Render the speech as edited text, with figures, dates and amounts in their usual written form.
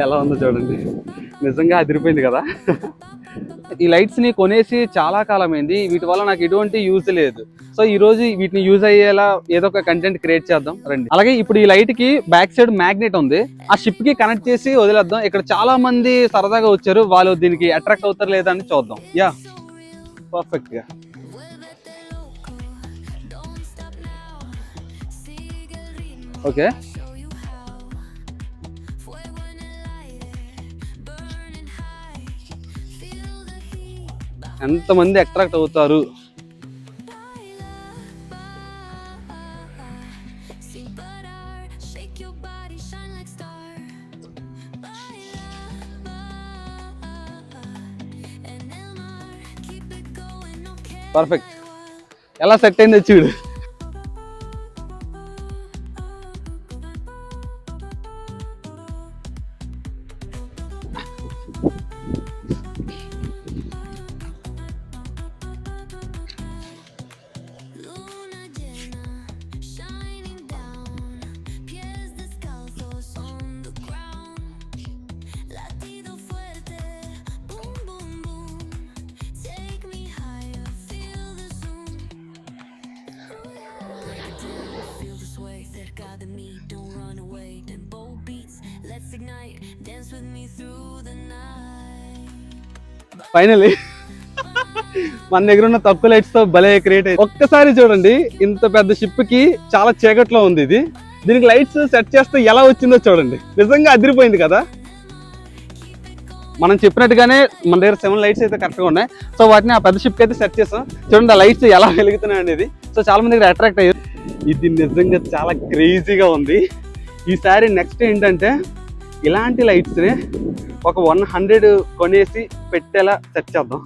ఎలా ఉందో చూడండి, నిజంగా అదిరిపోయింది కదా. ఈ లైట్స్ని కొనేసి చాలా కాలమైంది, వీటి వల్ల నాకు ఎటువంటి యూజ్ లేదు. సో ఈ రోజు వీటిని యూజ్ అయ్యేలా ఏదో ఒక కంటెంట్ క్రియేట్ చేద్దాం రండి. అలాగే ఇప్పుడు ఈ లైట్ కి బ్యాక్ సైడ్ మ్యాగ్నెట్ ఉంది, ఆ షిప్ కి కనెక్ట్ చేసి వదిలేద్దాం. ఇక్కడ చాలా మంది సరదాగా వచ్చారు, వాళ్ళు దీనికి అట్రాక్ట్ అవుతారు లేదా అని చూద్దాం. యా, పర్ఫెక్ట్ గా. ఓకే, ఎంతమంది అట్రాక్ట్ అవుతారు. పర్ఫెక్ట్, ఎలా సెట్ అయిందో చూడు. ఫైనలీ మన దగ్గర ఉన్న తక్కువ లైట్స్ తో భలే క్రియేట్ అయ్యి. ఒక్కసారి చూడండి, ఇంత పెద్ద షిప్ కి చాలా చీకట్లో ఉంది ఇది, దీనికి లైట్స్ సెట్ చేస్తే ఎలా వచ్చిందో చూడండి. నిజంగా అదిరిపోయింది కదా. మనం చెప్పినట్టుగానే మన దగ్గర 7 లైట్స్ అయితే కరెక్ట్గా ఉన్నాయి. సో వాటిని ఆ పెద్ద షిప్ కి అయితే సెట్ చేస్తాం. చూడండి ఆ లైట్స్ ఎలా వెలుగుతున్నాయి అనేది. సో చాలా మంది దగ్గర అట్రాక్ట్ అయ్యారు. ఇది నిజంగా చాలా క్రేజీగా ఉంది. ఈసారి నెక్స్ట్ ఏంటంటే ఇలాంటి లైట్స్ని ఒక 100 కొనేసి పెట్టేలా సెట్ చేద్దాం.